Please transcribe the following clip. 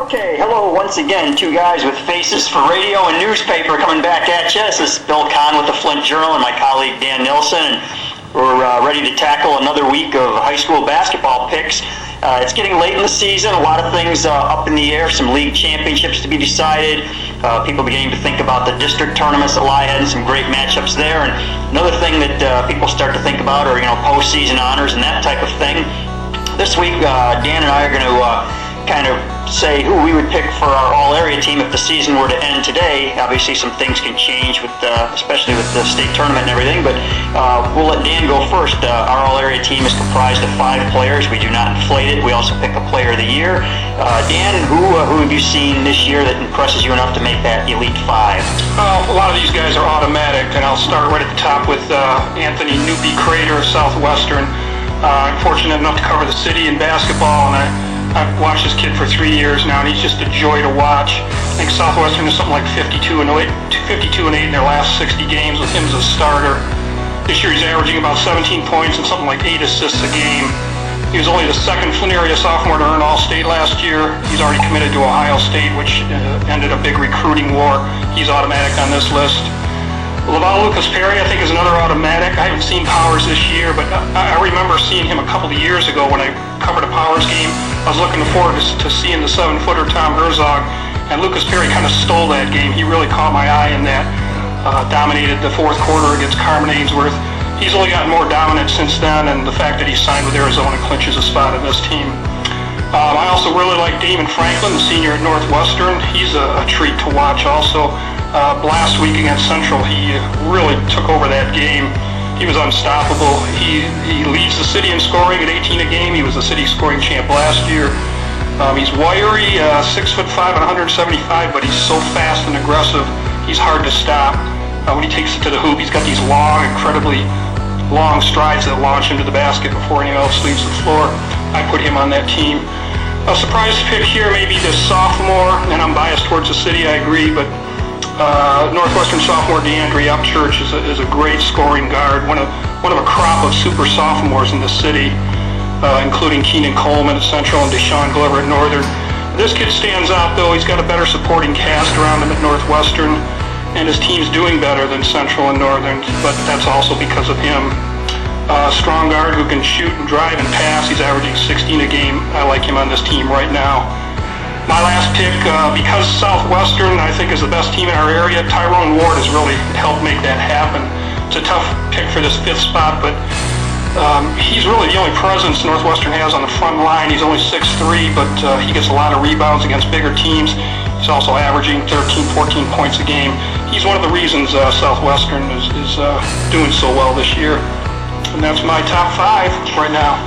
Okay, hello once again, two guys with faces for radio and newspaper coming back at you. This is Bill Kahn with the Flint Journal and my colleague Dan Nilsson, and we're ready to tackle another week of high school basketball picks. It's getting late in the season, a lot of things up in the air, some league championships to be decided, people beginning to think about the district tournaments that lie ahead and some great matchups there, and another thing that people start to think about are, postseason honors and that type of thing. This week, Dan and I are going to kind of say who we would pick for our all-area team if the season were to end today. Obviously, some things can change, especially with the state tournament and everything, but we'll let Dan go first. Our all-area team is comprised of 5 players. We do not inflate it. We also pick a player of the year. Dan, who have you seen this year that impresses you enough to make that Elite 5? Well, a lot of these guys are automatic, and I'll start right at the top with Anthony Newby Crater of Southwestern. I'm fortunate enough to cover the city in basketball, and I've watched this kid for 3 years now, and he's just a joy to watch. I think Southwestern is something like 52 and 8 in their last 60 games with him as a starter. This year he's averaging about 17 points and something like 8 assists a game. He was only the second Flint area sophomore to earn All-State last year. He's already committed to Ohio State, which ended a big recruiting war. He's automatic on this list. Lucas Perry, I think, is another automatic. I haven't seen Powers this year, but I remember seeing him a couple of years ago when I covered a Powers game. I was looking forward to seeing the 7-footer Tom Herzog, and Lucas Perry kind of stole that game. He really caught my eye in that. Dominated the fourth quarter against Carmen Ainsworth. He's only gotten more dominant since then, and the fact that he signed with Arizona clinches a spot in this team. I also really like Damon Franklin, the senior at Northwestern. He's a treat to watch also. Last week against Central, he really took over that game. He was unstoppable. He leads the city in scoring at 18 a game. He was the city scoring champ last year. He's wiry, 6'5" and 175, but he's so fast and aggressive, he's hard to stop. When he takes it to the hoop, he's got these long, incredibly long strides that launch him to the basket before anyone else leaves the floor. I put him on that team. A surprise pick here may be this sophomore, and I'm biased towards the city, I agree, but Northwestern sophomore DeAndre Upchurch is a great scoring guard, one of a crop of super sophomores in the city, including Keenan Coleman at Central and Deshaun Glover at Northern. This kid stands out, though. He's got a better supporting cast around him at Northwestern, and his team's doing better than Central and Northern, but that's also because of him. Strong guard who can shoot and drive and pass. He's averaging 16 a game. I like him on this team right now. My last pick, because Southwestern, I think, is the best team in our area, Tyrone Ward has really helped make that happen. It's a tough pick for this 5th spot, but he's really the only presence Northwestern has on the front line. He's only 6'3", but he gets a lot of rebounds against bigger teams. He's also averaging 13, 14 points a game. He's one of the reasons Southwestern is doing so well this year. And that's my top 5 right now.